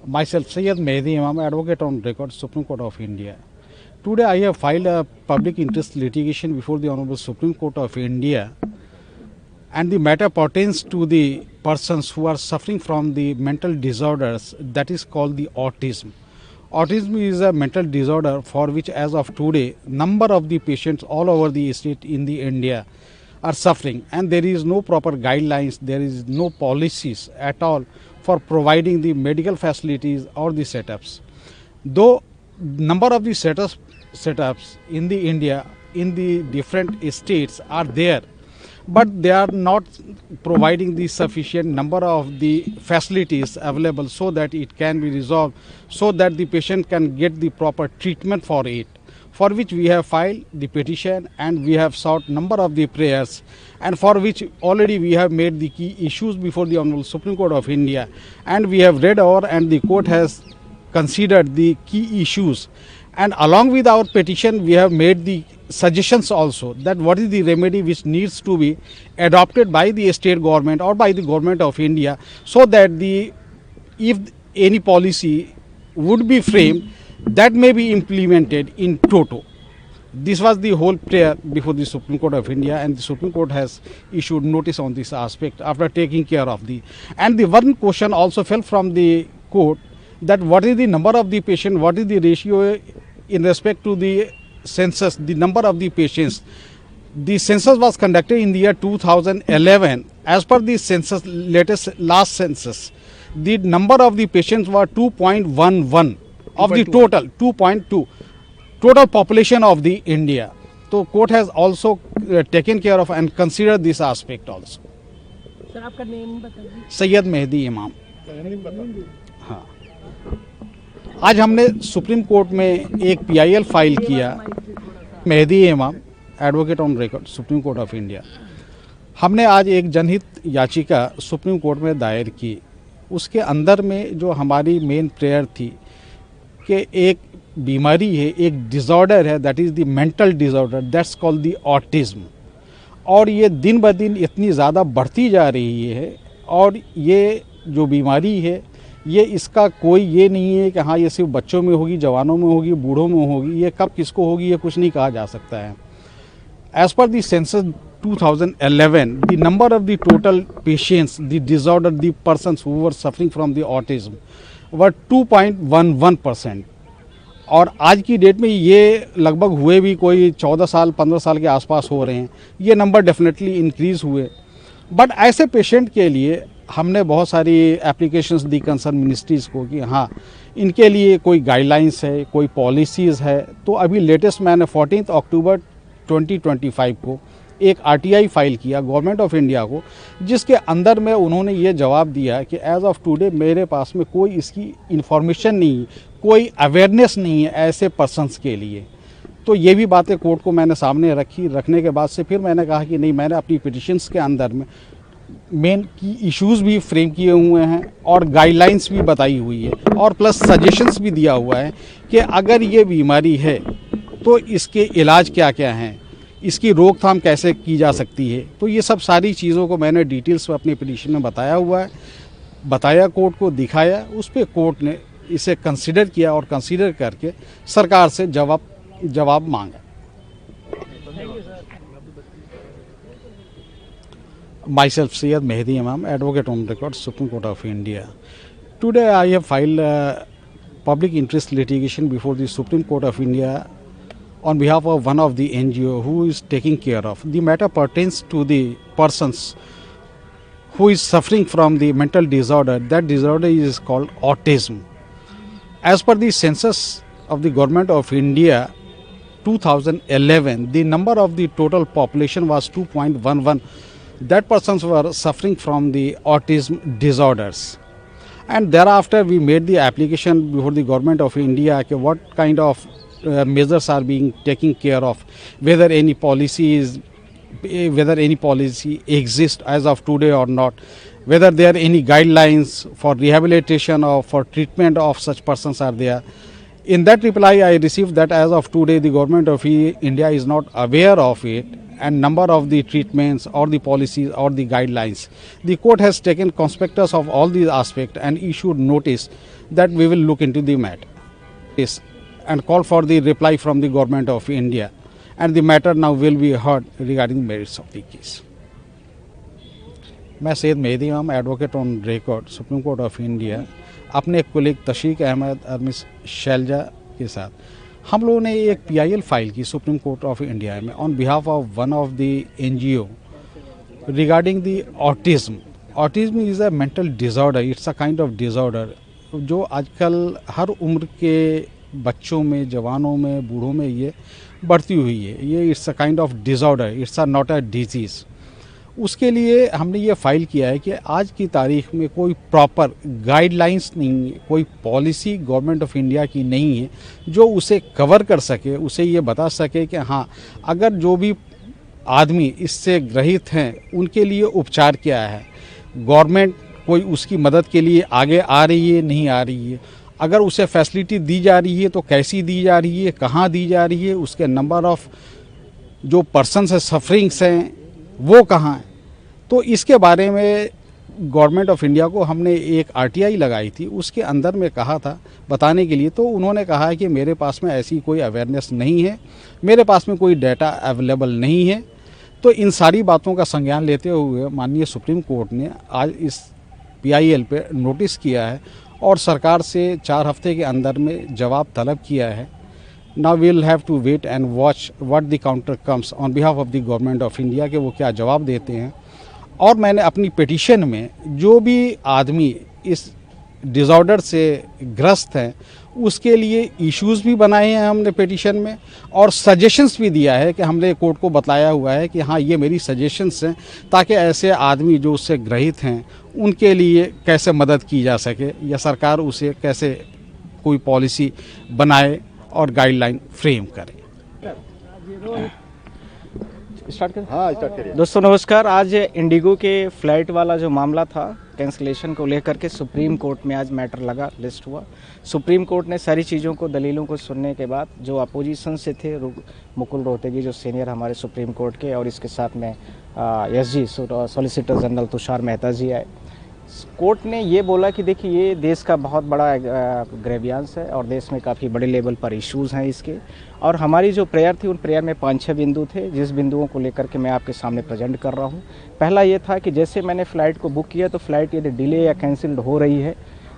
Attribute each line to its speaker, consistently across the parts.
Speaker 1: Myself, Syed Mehdi Imam, advocate on record, Supreme Court of India. Today I have filed a public interest litigation before the Honorable Supreme Court of India, and the matter pertains to the persons who are suffering from the mental disorders that is called the autism. Autism is a mental disorder for which as of today number of the patients all over the state in the India are suffering, and there is no proper guidelines, there is no policies at all for providing the medical facilities or the setups. Though number of the setups in the India in the different states are there, but they are not providing the sufficient number of the facilities available so that it can be resolved, so that the patient can get the proper treatment for it, for which we have filed the petition and we have sought number of the prayers, and for which already we have made the key issues before the Honorable Supreme Court of India, and we have read over and the court has considered the key issues, and along with our petition we have made the suggestions also that what is the remedy which needs to be adopted by the state government or by the government of India, so that if any policy would be framed, that may be implemented in toto. This was the whole prayer before the Supreme Court of India, and the Supreme Court has issued notice on this aspect after taking care of the. And the one question also fell from the court, that what is the number of the patient, what is the ratio in respect to the census, the number of the patients. The census was conducted in the year 2011. As per the census, last census, the number of the patients were 2.11 of the total 2.2 total population of the India. So court has also taken care of and considered this aspect also.
Speaker 2: Sir आपका name बताइए।
Speaker 1: सैयद मेहदी इमाम। हाँ, आज हमने supreme court में एक PIL file किया, मेहदी इमाम, advocate on record, supreme court of India. हमने आज एक जनहित याचिका सुप्रीम कोर्ट में दायर की। उसके अंदर में जो हमारी मेन प्रेयर थी कि एक बीमारी है, एक डिज़ॉर्डर है, that is the mental disorder, that's called the autism, और ये दिन ब दिन इतनी ज़्यादा बढ़ती जा रही है, और ये जो बीमारी है ये इसका कोई ये नहीं है कि हाँ ये सिर्फ बच्चों में होगी, जवानों में होगी, बूढ़ों में होगी, ये कब किसको होगी ये कुछ नहीं कहा जा सकता है। As per the census 2011, the number of the total patients, the disorder, the persons who were suffering from the autism were 2.11%, और आज की डेट में ये लगभग हुए भी कोई 14 साल 15 साल के आसपास हो रहे हैं, ये नंबर डेफिनेटली इंक्रीज़ हुए। बट ऐसे पेशेंट के लिए हमने बहुत सारी एप्लीकेशंस दी कंसर्न मिनिस्ट्रीज़ को कि हाँ इनके लिए कोई गाइडलाइंस है, कोई पॉलिसीज़ है। तो अभी लेटेस्ट मैंने 14 अक्टूबर 2025 को एक RTI फाइल किया गवर्नमेंट ऑफ इंडिया को, जिसके अंदर में उन्होंने ये जवाब दिया कि एज़ ऑफ टुडे मेरे पास में कोई इसकी इन्फॉर्मेशन नहीं, कोई अवेयरनेस नहीं है ऐसे पर्सनस के लिए। तो ये भी बातें कोर्ट को मैंने सामने रखी, रखने के बाद से फिर मैंने कहा कि नहीं, मैंने अपनी पिटिशंस के अंदर में मेन की इश्यूज़ भी फ्रेम किए हुए हैं और गाइडलाइंस भी बताई हुई है, और प्लस सजेशंस भी दिया हुआ है कि अगर ये बीमारी है तो इसके इलाज क्या क्या हैं, इसकी रोकथाम कैसे की जा सकती है। तो ये सब सारी चीज़ों को मैंने डिटेल्स में अपनी पिटीशन में बताया हुआ है, बताया कोर्ट को, दिखाया, उस पर कोर्ट ने इसे कंसिडर किया और कंसिडर करके सरकार से जवाब मांगा। Myself, Syed Mehdi Imam, advocate on record, Supreme Court of India. Today I have filed a public interest litigation before the Supreme Court of India on behalf of one of the NGO who is taking care of. The matter pertains to the persons who is suffering from the mental disorder. That disorder is called autism. As per the census of the government of India 2011, the number of the total population was 2.11. That persons were suffering from the autism disorders, and thereafter we made the application before the government of India कि what kind of measures are being taken care of, whether any policy exists as of today or not, whether there are any guidelines for rehabilitation or for treatment of such persons are there. In that reply I received that as of today the government of India is not aware of it, and number of the treatments or the policies or the guidelines. The court has taken conspectus of all these aspects and issued notice that we will look into the matter. Yes, and call for the reply from the government of India, and the matter now will be heard regarding merits of the case. मैं सैयद मेहदी इमाम advocate on record supreme court of India अपने colleague तशीक Ahmad और miss Selja के साथ हम लोगों ने एक PIL फाइल की सुप्रीम कोर्ट ऑफ इंडिया में on behalf of one of the NGO regarding the autism. Autism is a mental disorder, it's a kind of disorder जो आजकल हर उम्र के बच्चों में, जवानों में, बूढ़ों में ये बढ़ती हुई है. ये it's a kind of disorder, it's a not a disease. उसके लिए हमने ये फाइल किया है कि आज की तारीख में कोई प्रॉपर गाइडलाइंस नहीं है, कोई पॉलिसी गवर्नमेंट ऑफ इंडिया की नहीं है जो उसे कवर कर सके, उसे ये बता सके कि हाँ, अगर जो भी आदमी इससे ग्रहित हैं उनके लिए उपचार क्या है, गवर्नमेंट कोई उसकी मदद के लिए आगे आ रही है, नहीं आ रही है, अगर उसे फैसिलिटी दी जा रही है तो कैसी दी जा रही है, कहाँ दी जा रही है, उसके नंबर ऑफ जो पर्सन्स है सफरिंग्स हैं वो कहाँ है. तो इसके बारे में गवर्नमेंट ऑफ इंडिया को हमने एक RTI लगाई थी, उसके अंदर में कहा था बताने के लिए. तो उन्होंने कहा कि मेरे पास में ऐसी कोई अवेयरनेस नहीं है, मेरे पास में कोई डाटा अवेलेबल नहीं है. तो इन सारी बातों का संज्ञान लेते हुए माननीय सुप्रीम कोर्ट ने आज इस PIL पे नोटिस किया है और सरकार से 4 हफ्ते के अंदर में जवाब तलब किया है. Now we'll have to wait and watch what the counter comes on behalf of the government of India कि वो क्या जवाब देते हैं. और मैंने अपनी पिटीशन में जो भी आदमी इस डिसऑर्डर से ग्रस्त हैं उसके लिए इश्यूज़ भी बनाए हैं हमने पिटीशन में, और सजेशंस भी दिया है कि हमने कोर्ट को बताया हुआ है कि हाँ, ये मेरी सजेशंस हैं ताकि ऐसे आदमी जो उससे ग्रहित हैं उनके लिए कैसे मदद की जा सके या सरकार उसे कैसे कोई पॉलिसी बनाए और गाइडलाइन फ्रेम करें.
Speaker 3: स्टार्ट करें. दोस्तों नमस्कार. आज इंडिगो के फ्लाइट वाला जो मामला था कैंसलेशन को लेकर के सुप्रीम कोर्ट में आज मैटर लगा, लिस्ट हुआ. सुप्रीम कोर्ट ने सारी चीज़ों को, दलीलों को सुनने के बाद जो अपोजिशन से थे मुकुल रोहतगी जो सीनियर हमारे सुप्रीम कोर्ट के, और इसके साथ में SG solicitor general Tushar Mehta ji आए. कोर्ट ने ये बोला कि देखिए ये देश का बहुत बड़ा ग्रेवियांस है और देश में काफ़ी बड़े लेवल पर इश्यूज़ हैं इसके, और हमारी जो प्रेयर थी उन प्रेयर में 5-6 बिंदु थे जिस बिंदुओं को लेकर के मैं आपके सामने प्रेजेंट कर रहा हूँ. पहला ये था कि जैसे मैंने फ़्लाइट को बुक किया तो फ़्लाइट यदि डिले या कैंसिल्ड हो रही है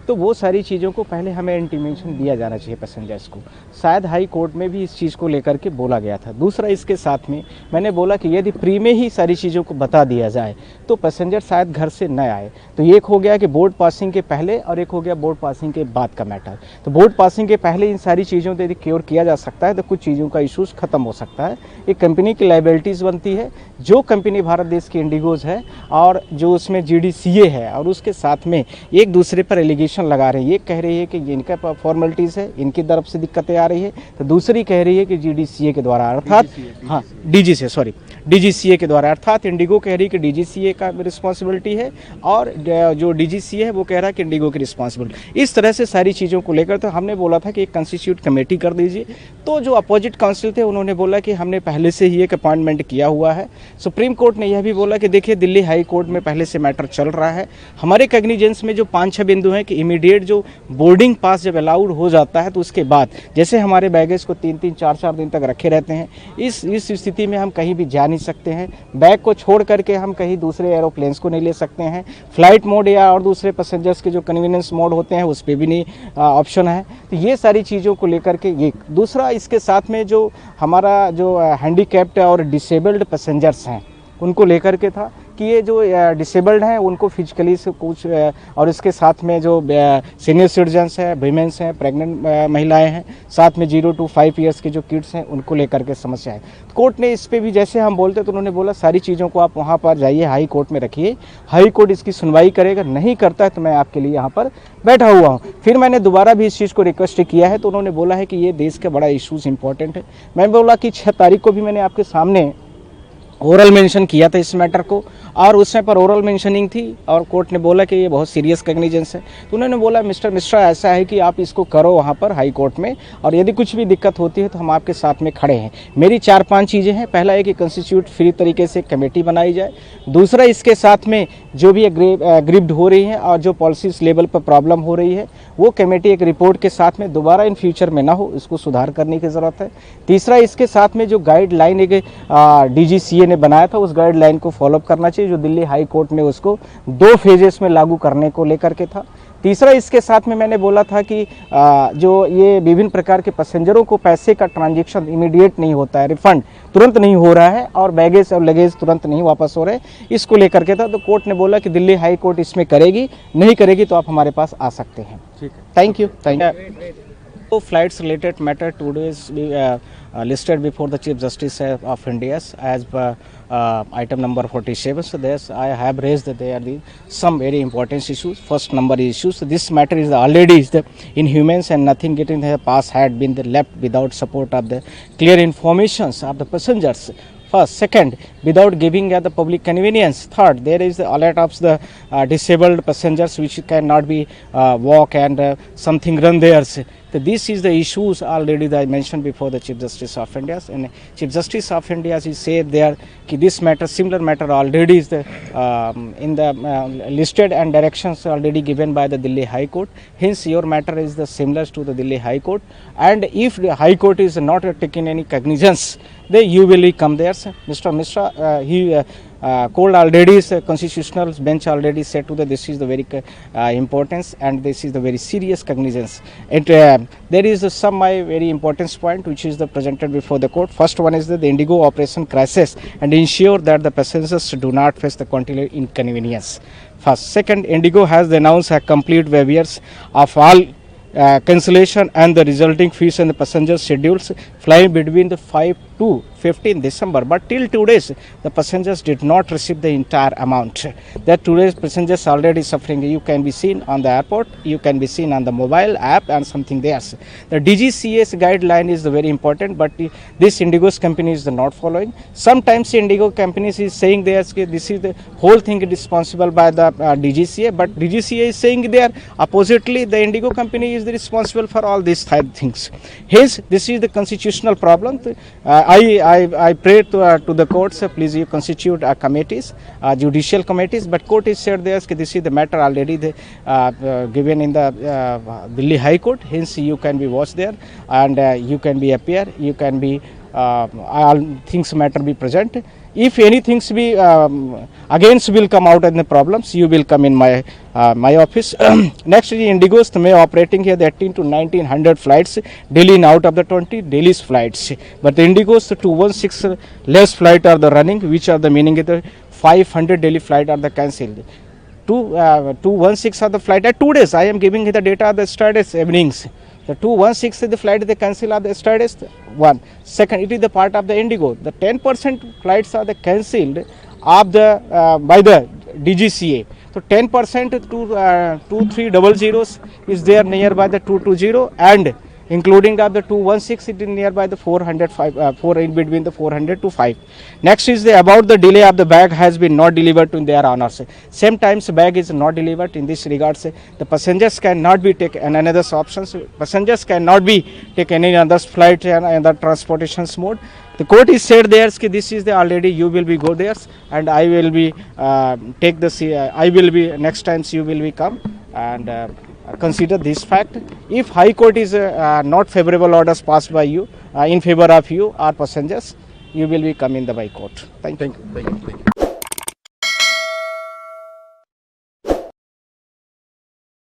Speaker 3: तो वो सारी चीज़ों को पहले हमें इंटीमेशन दिया जाना चाहिए पैसेंजर्स को. शायद हाई कोर्ट में भी इस चीज़ को लेकर के बोला गया था. दूसरा, इसके साथ में मैंने बोला कि यदि प्री में ही सारी चीज़ों को बता दिया जाए तो पैसेंजर शायद घर से न आए. तो एक हो गया कि बोर्ड पासिंग के पहले और एक हो गया बोर्ड पासिंग के बाद का मैटर. तो बोर्ड पासिंग के पहले इन सारी चीज़ों को यदि क्योर किया जा सकता है तो कुछ चीज़ों का इशूज़ ख़त्म हो सकता है. एक कंपनी की लाइबिलिटीज़ बनती है. जो कंपनी भारत देश की इंडिगोज़ है और जो उसमें GDCA है और उसके साथ में एक दूसरे पर एलिगेशन लगा रही है, कह रही है कि इनका फॉर्मेलिटीज़ है, इनकी तरफ से दिक्कतें आ रही है, तो दूसरी कह रही है कि GDCA के द्वारा, अर्थात हाँ DGCA के द्वारा, अर्थात इंडिगो कह रही है कि DGCA का रिस्पॉन्सिबिलिटी है और जो DGCA है वो कह रहा है कि इंडिगो की रिस्पॉन्सिबिलिटी. इस तरह से सारी चीज़ों को लेकर तो हमने बोला था कि एक कंस्टिट्यूट कमेटी कर दीजिए. तो जो अपोजिट काउंसिल थे उन्होंने बोला कि हमने पहले से ही एक अपॉइंटमेंट किया हुआ है. सुप्रीम कोर्ट ने यह भी बोला कि देखिए दिल्ली हाई कोर्ट में पहले से मैटर चल रहा है. हमारे कॉग्निजेंस में जो 5-6 बिंदु हैं कि इमीडिएट जो बोर्डिंग पास जब अलाउड हो जाता है तो उसके बाद जैसे हमारे बैगेज को 3-3, 4-4 दिन तक रखे रहते हैं, इस स्थिति में हम कहीं भी जा नहीं सकते हैं. बैग को छोड़ करके हम कहीं दूसरे एरोप्लेन्स को नहीं ले सकते हैं. फ्लाइट मोड या और दूसरे पैसेंजर्स के जो कन्वीनियंस मोड होते हैं उस पर भी नहीं ऑप्शन है. तो ये सारी चीज़ों को लेकर के ये. दूसरा, इसके साथ में जो हमारा जो हैंडीकैप्ड और डिसेबल्ड पैसेंजर्स हैं उनको लेकर के था कि ये जो डिसेबल्ड हैं उनको फिजिकली से कुछ, और इसके साथ में जो सीनियर सिटीजन्स हैं, वीमेंस हैं, प्रेग्नेंट महिलाएं हैं, साथ में 0 to 5 ईयर्स के जो किड्स हैं उनको लेकर के समस्या है. कोर्ट ने इस पे भी जैसे हम बोलते तो उन्होंने बोला सारी चीज़ों को आप वहाँ पर जाइए, हाई कोर्ट में रखिए, हाई कोर्ट इसकी सुनवाई करेगा. नहीं करता है तो मैं आपके लिए यहाँ पर बैठा हुआ हूँ. फिर मैंने दोबारा भी इस चीज़ को रिक्वेस्ट किया है तो उन्होंने बोला है कि ये देश का बड़ा इशूज़ इंपॉर्टेंट है. मैं बोला कि 6 तारीख को भी मैंने आपके सामने ओरल मेंशन किया था इस मैटर को, और उस समय पर ओरल मेंशनिंग थी और कोर्ट ने बोला कि ये बहुत सीरियस कॉग्निजेंस है। तो उन्होंने बोला मिस्टर मिश्रा ऐसा है कि आप इसको करो वहाँ पर हाई कोर्ट में, और यदि कुछ भी दिक्कत होती है तो हम आपके साथ में खड़े हैं। मेरी 4-5 चीज़ें हैं। पहला है कि कंस्टिट्यूट फ्री तरीके से कमेटी बनाई जाए। दूसरा, इसके साथ में जो भी एग्रीव्ड हो रही है और जो पॉलिसीज लेवल पर प्रॉब्लम हो रही है वो कमेटी एक रिपोर्ट के साथ में दोबारा इन फ्यूचर में ना हो, इसको सुधार करने की ज़रूरत है। तीसरा, इसके साथ में जो गाइडलाइन एक DGCA ने बनाया था उस गाइडलाइन को फॉलोअप करना चाहिए, जो दिल्ली हाई कोर्ट ने उसको 2 फेजेस में लागू करने को लेकर के था। तीसरा, इसके साथ में मैंने बोला था कि जो ये विभिन्न प्रकार के पैसेंजरों को पैसे का ट्रांजैक्शन इमीडिएट नहीं होता है, रिफंड तुरंत नहीं हो रहा है और बैगेज और लगेज तुरंत नहीं वापस हो रहे, इसको लेकर के था। तो कोर्ट ने बोला कि दिल्ली हाई कोर्ट इसमें करेगी, नहीं करेगी तो आप हमारे पास आ सकते हैं। ठीक है, thank you. So flights related matter today is listed before the Chief Justice of India as per item number 47. So there's I have raised that there are some very important issues. First number issues. So this matter is already is the inhumane and nothing getting the past had been left without support of the clear informations of the passengers. First, second, without giving the public convenience. Third, there is the alert of the disabled passengers which cannot be walk and something run there. So this is the issues already that I mentioned before the Chief Justice of India, and Chief Justice of India he said there कि this matter, similar matter already is the in the listed and directions already given by the Delhi High Court. Hence your matter is the similar to the Delhi High Court, and if the High Court is not taking any cognizance, then you will come there. Mr. Mishra he called already constitutional bench already said to the this is the very importance and this is the very serious cognizance. And there is some my very important point which is the presented before the court. First one is that the Indigo operation crisis and ensure that the passengers do not face the continued inconvenience. First, second, Indigo has announced a complete waivers of all cancellation and the resulting fees and the passenger schedules flying between the 5 to 15 December, but till today's the passengers did not receive the entire amount. That today's passengers already suffering. You can be seen on the airport, you can be seen on the mobile app and something there. The DGCA's guideline is very important, but this Indigo's company is not following. Sometimes Indigo companies is saying this is the whole thing responsible by the DGCA, but DGCA is saying they are oppositely the Indigo company is responsible for all these things. Hence, this is the constitutional problem. I pray to the courts, please you constitute committees, judicial committees, but court is said there this is the matter already given in the Delhi High Court. Hence, you can be watched there and you can be appear, you can be all things matter be present. If any things be against will come out in the problems, you will come in my my office. Next is Indigos may operating here the 18 to 1900 flights daily and out of the 20 daily flights. But the Indigos 216 less flight are the running, which are the meaning the 500 daily flight are the cancelled. 216 are the flight at 2 days. I am giving the data of the Saturdays evenings. The 216 the flight they cancel are the Saturdays. One. Second, it is the part of the Indigo. The 10% flights are the cancelled of the by the DGCA. So 10% to 2300 is there nearby the 220 and including of the 216 it is nearby the 405 4 in between the 400 to 5. Next is the about the delay of the bag has been not delivered to their honors. Same times bag is not delivered in this regards. The passengers cannot be taken another options. Passengers cannot be taken any other flight and other transportations mode. The court is said there this is the already you will be go there and I will be take the I will be next times you will be come and consider this fact. If High Court is not favorable orders passed by you in favor of you or passengers, you will be come in the by court. Thank you.